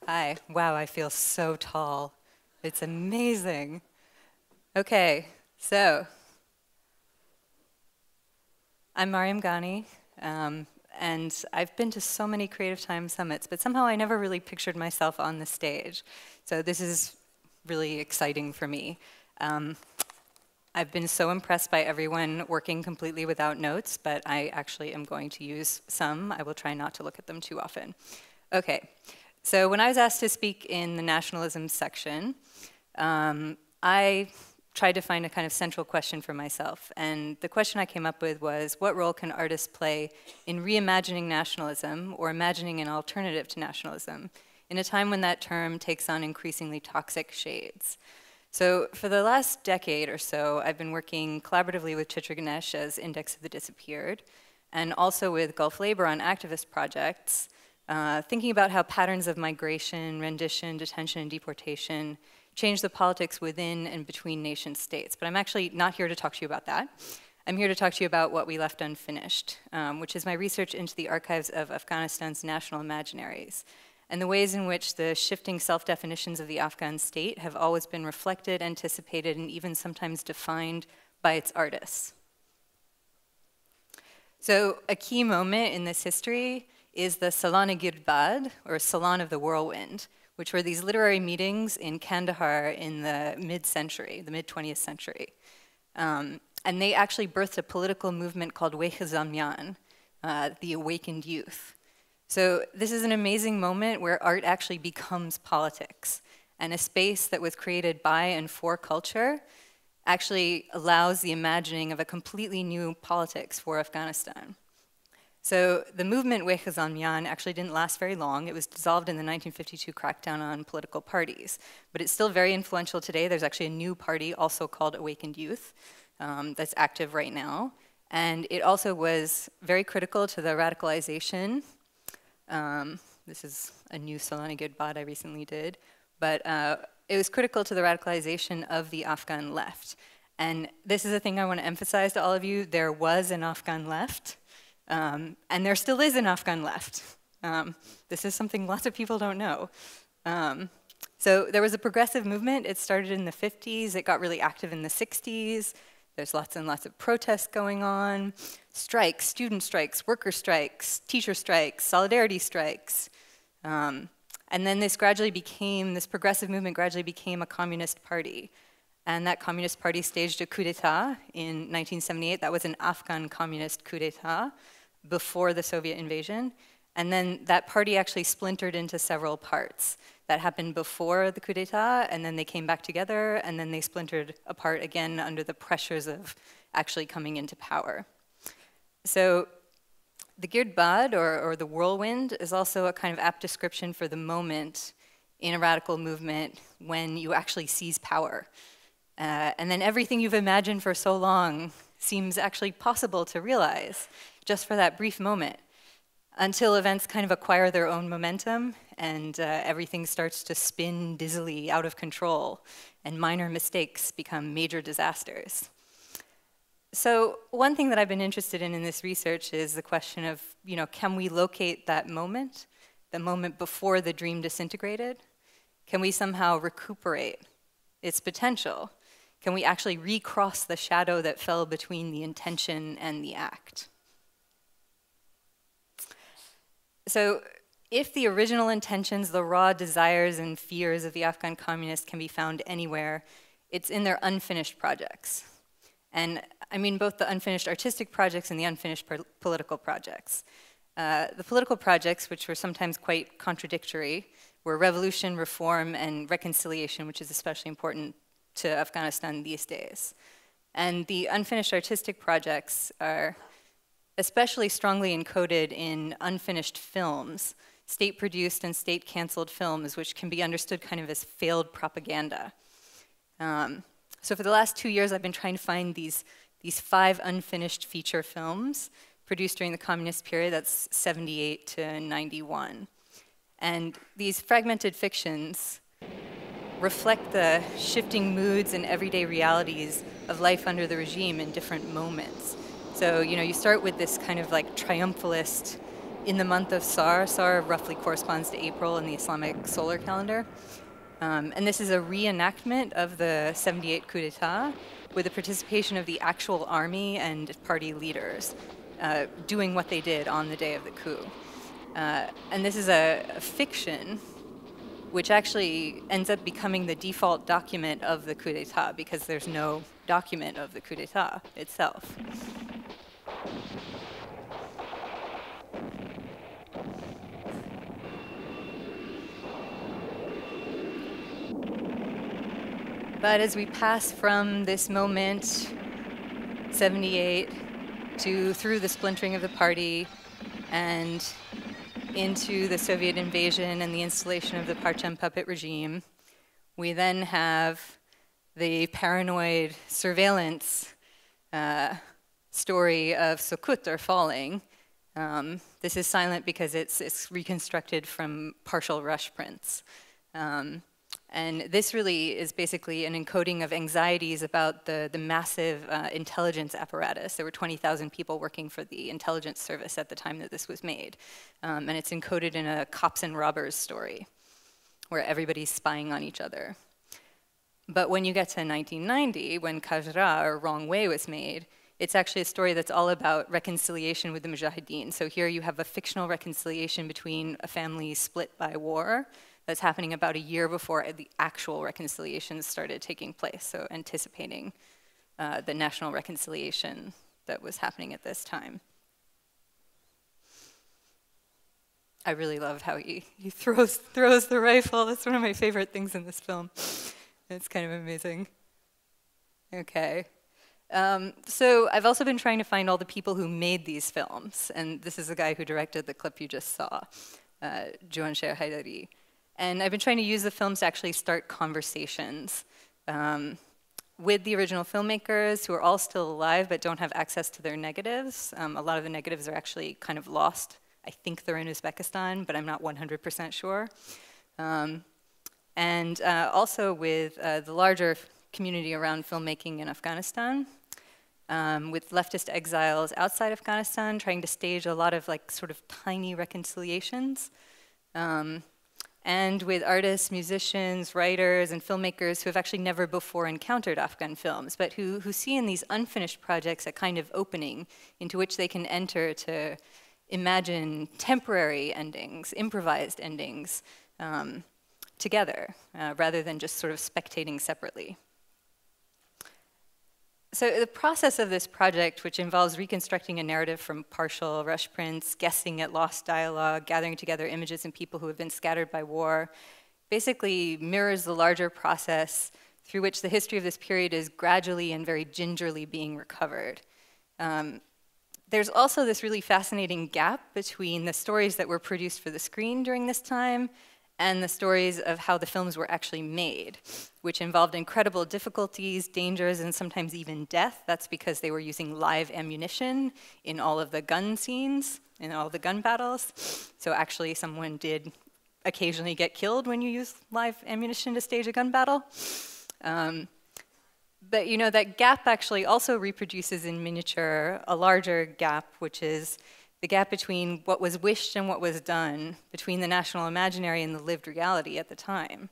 Hi. Wow, I feel so tall. It's amazing. Okay, so I'm Mariam Ghani, and I've been to so many Creative Time summits, but somehow I never really pictured myself on the stage. So this is really exciting for me. I've been so impressed by everyone working completely without notes, but I actually am going to use some. I will try not to look at them too often. Okay, so when I was asked to speak in the Nationalisms section, I tried to find a kind of central question for myself. And the question I came up with was, what role can artists play in reimagining nationalism or imagining an alternative to nationalism in a time when that term takes on increasingly toxic shades? So for the last decade or so, I've been working collaboratively with Chitra Ganesh as Index of the Disappeared, and also with Gulf Labor on activist projects, thinking about how patterns of migration, rendition, detention, and deportation change the politics within and between nation states. But I'm actually not here to talk to you about that. I'm here to talk to you about what we left unfinished, which is my research into the archives of Afghanistan's national imaginaries, and the ways in which the shifting self-definitions of the Afghan state have always been reflected, anticipated, and even sometimes defined by its artists. So a key moment in this history is the Salon-e-Girdbad, or Salon of the Whirlwind, which were these literary meetings in Kandahar in the mid-century, the mid-20th century. And they actually birthed a political movement called Wejhe-Zamyan, the awakened youth. So this is an amazing moment where art actually becomes politics, and a space that was created by and for culture actually allows the imagining of a completely new politics for Afghanistan. So the movement Wejhe-Zamyan actually didn't last very long. It was dissolved in the 1952 crackdown on political parties, but it's still very influential today. There's actually a new party also called Awakened Youth that's active right now. And it also was very critical to the radicalization. This is a new Salon-e-Girdbad I recently did, but it was critical to the radicalization of the Afghan left. And this is a thing I want to emphasize to all of you. There was an Afghan left, and there still is an Afghan left. This is something lots of people don't know. So there was a progressive movement. It started in the 50s. It got really active in the 60s. There's lots and lots of protests going on, strikes, student strikes, worker strikes, teacher strikes, solidarity strikes. And then this progressive movement gradually became a communist party. And that communist party staged a coup d'etat in 1978. That was an Afghan communist coup d'etat before the Soviet invasion. And then that party actually splintered into several parts. That happened before the coup d'etat, and then they came back together, and then they splintered apart again under the pressures of actually coming into power. So the Girdbad, or the whirlwind, is also a kind of apt description for the moment in a radical movement when you actually seize power. And then everything you've imagined for so long seems actually possible to realize just for that brief moment, until events kind of acquire their own momentum and everything starts to spin dizzily out of control and minor mistakes become major disasters. So one thing that I've been interested in this research is the question of, can we locate that moment, the moment before the dream disintegrated? Can we somehow recuperate its potential? Can we actually recross the shadow that fell between the intention and the act? So if the original intentions, the raw desires and fears of the Afghan communists can be found anywhere, it's in their unfinished projects. And I mean both the unfinished artistic projects and the unfinished political projects. The political projects, which were sometimes quite contradictory, were revolution, reform, and reconciliation, which is especially important to Afghanistan these days. And the unfinished artistic projects are especially strongly encoded in unfinished films, state-produced and state-canceled films, which can be understood kind of as failed propaganda. So for the last 2 years, I've been trying to find these 5 unfinished feature films produced during the communist period, that's 78 to 91. And these fragmented fictions reflect the shifting moods and everyday realities of life under the regime in different moments. So, you start with this kind of like triumphalist in the month of Sar. Sar roughly corresponds to April in the Islamic solar calendar. And this is a reenactment of the 78 coup d'etat with the participation of the actual army and party leaders doing what they did on the day of the coup. And this is a fiction which actually ends up becoming the default document of the coup d'etat because there's no document of the coup d'etat itself. But as we pass from this moment, 78, through the splintering of the party and into the Soviet invasion and the installation of the Parcham puppet regime, we then have the paranoid surveillance story of Sukut, or falling. This is silent because it's reconstructed from partial rush prints. And this really is basically an encoding of anxieties about the massive intelligence apparatus. There were 20,000 people working for the intelligence service at the time that this was made. And it's encoded in a cops and robbers story where everybody's spying on each other. But when you get to 1990, when Kajra, or Wrong Way, was made, it's actually a story that's all about reconciliation with the Mujahideen. So here you have a fictional reconciliation between a family split by war that's happening about a year before the actual reconciliations started taking place, so anticipating the national reconciliation that was happening at this time. I really love how he throws the rifle. That's one of my favorite things in this film. It's kind of amazing. Okay. So I've also been trying to find all the people who made these films, and this is the guy who directed the clip you just saw, Juansher Haidari. And I've been trying to use the films to actually start conversations with the original filmmakers who are all still alive but don't have access to their negatives. A lot of the negatives are actually kind of lost. I think they're in Uzbekistan, but I'm not 100% sure. And also with the larger community around filmmaking in Afghanistan, with leftist exiles outside Afghanistan trying to stage a lot of like sort of tiny reconciliations. And with artists, musicians, writers, and filmmakers who have actually never before encountered Afghan films, but who see in these unfinished projects a kind of opening into which they can enter to imagine temporary endings, improvised endings, together, rather than just sort of spectating separately. So the process of this project, which involves reconstructing a narrative from partial rush prints, guessing at lost dialogue, gathering together images and people who have been scattered by war, basically mirrors the larger process through which the history of this period is gradually and very gingerly being recovered. There's also this really fascinating gap between the stories that were produced for the screen during this time and the stories of how the films were actually made, which involved incredible difficulties, dangers, and sometimes even death. That's because they were using live ammunition in all of the gun scenes, in all the gun battles. So actually someone did occasionally get killed when you use live ammunition to stage a gun battle. But you know, that gap actually also reproduces in miniature a larger gap, which is the gap between what was wished and what was done, between the national imaginary and the lived reality at the time.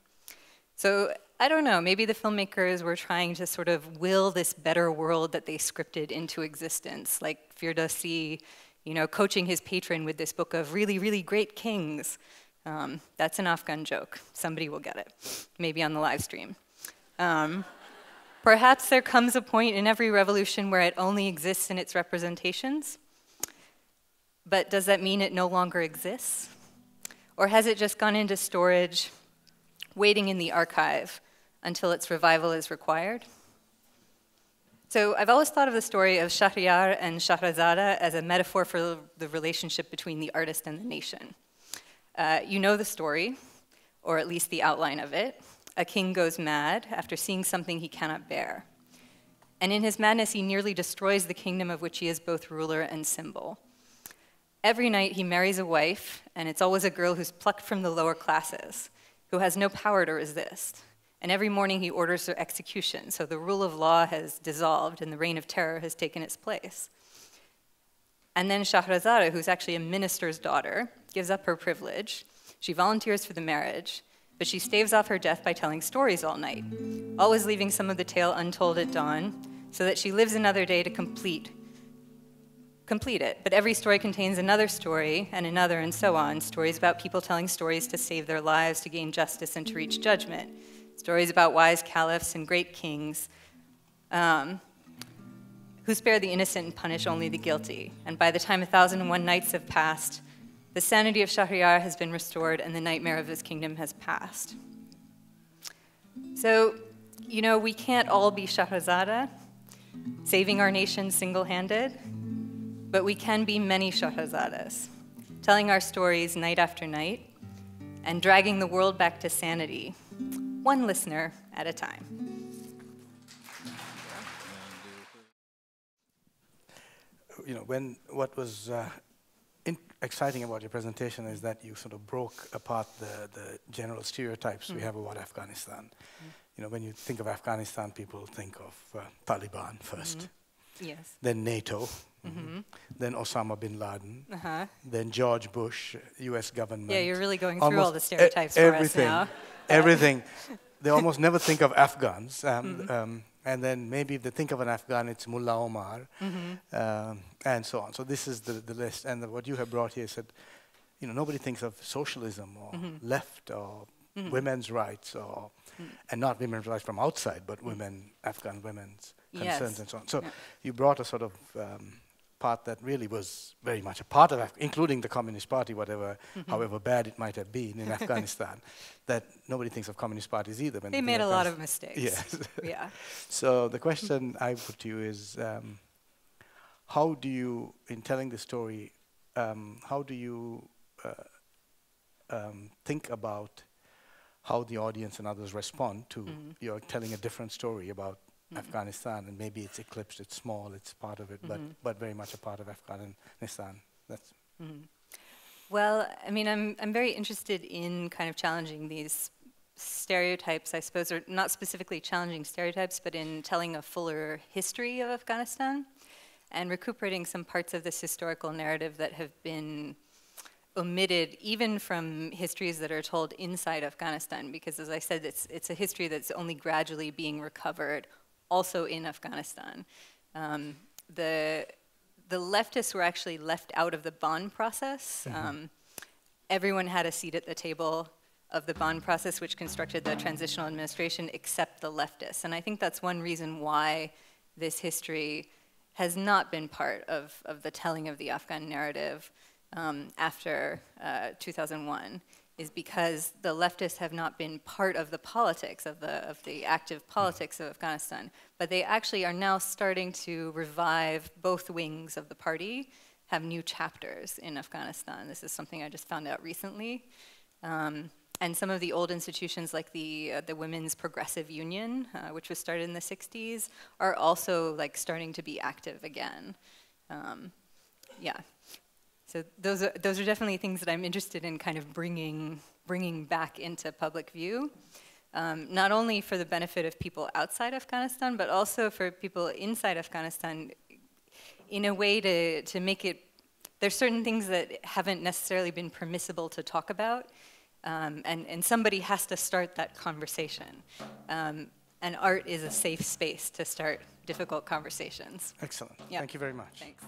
So I don't know, maybe the filmmakers were trying to sort of will this better world that they scripted into existence, like Firdausi, you know, coaching his patron with this book of really, really great kings. That's an Afghan joke. Somebody will get it, maybe on the live stream. Perhaps there comes a point in every revolution where it only exists in its representations. But does that mean it no longer exists? Or has it just gone into storage, waiting in the archive until its revival is required? So I've always thought of the story of Shahryar and Shahrazada as a metaphor for the relationship between the artist and the nation. You know the story, or at least the outline of it. A king goes mad after seeing something he cannot bear. And in his madness, he nearly destroys the kingdom of which he is both ruler and symbol. Every night he marries a wife, and it's always a girl who's plucked from the lower classes, who has no power to resist. And every morning he orders her execution, so the rule of law has dissolved and the reign of terror has taken its place. And then Shahrazada, who's actually a minister's daughter, gives up her privilege. She volunteers for the marriage, but she staves off her death by telling stories all night, always leaving some of the tale untold at dawn, so that she lives another day to complete it. But every story contains another story, and another, and so on. Stories about people telling stories to save their lives, to gain justice, and to reach judgment. Stories about wise caliphs and great kings who spare the innocent and punish only the guilty. And by the time 1,001 nights have passed, the sanity of Shahryar has been restored, and the nightmare of his kingdom has passed. So, you know, we can't all be Shahrazada, saving our nation single-handed, but we can be many Shahrazadas, telling our stories night after night, and dragging the world back to sanity, one listener at a time. You know, what was exciting about your presentation is that you sort of broke apart the general stereotypes we have about Afghanistan. You know, when you think of Afghanistan, people think of Taliban first, Yes. then NATO, then Osama bin Laden, then George Bush, U.S. government. Yeah, you're really going through all the stereotypes for us now. Everything. They almost never think of Afghans. And then maybe if they think of an Afghan, it's Mullah Omar, and so on. So this is the list. And what you have brought here said, you know, nobody thinks of socialism or left or women's rights or, and not women's rights from outside, but Afghan women's concerns and so on. So you brought a sort of part that really was very much a part of, including the Communist Party, however bad it might have been in Afghanistan, that nobody thinks of Communist parties either. When they made a lot of mistakes. Yes. Yeah. So the question I put to you is, how do you, in telling the story, how do you think about how the audience and others respond to you're telling a different story about Afghanistan, and maybe it's eclipsed, it's small, it's part of it, but very much a part of Afghanistan. That's Well, I mean, I'm very interested in kind of challenging these stereotypes, I suppose, or not specifically challenging stereotypes, but in telling a fuller history of Afghanistan and recuperating some parts of this historical narrative that have been omitted even from histories that are told inside Afghanistan, because as I said, it's a history that's only gradually being recovered also in Afghanistan. The leftists were actually left out of the Bonn process. Everyone had a seat at the table of the Bonn process, which constructed the transitional administration, except the leftists. And I think that's one reason why this history has not been part of the telling of the Afghan narrative after 2001, is because the leftists have not been part of the politics, of the active politics of Afghanistan. But they actually are now starting to revive both wings of the party, have new chapters in Afghanistan. This is something I just found out recently. And some of the old institutions like the Women's Progressive Union, which was started in the 60s, are also like starting to be active again. Yeah. So those are definitely things that I'm interested in kind of bringing back into public view, not only for the benefit of people outside Afghanistan, but also for people inside Afghanistan, in a way to make it, there's certain things that haven't necessarily been permissible to talk about, and somebody has to start that conversation. And art is a safe space to start difficult conversations. excellent. Yep. Thank you very much. Thanks.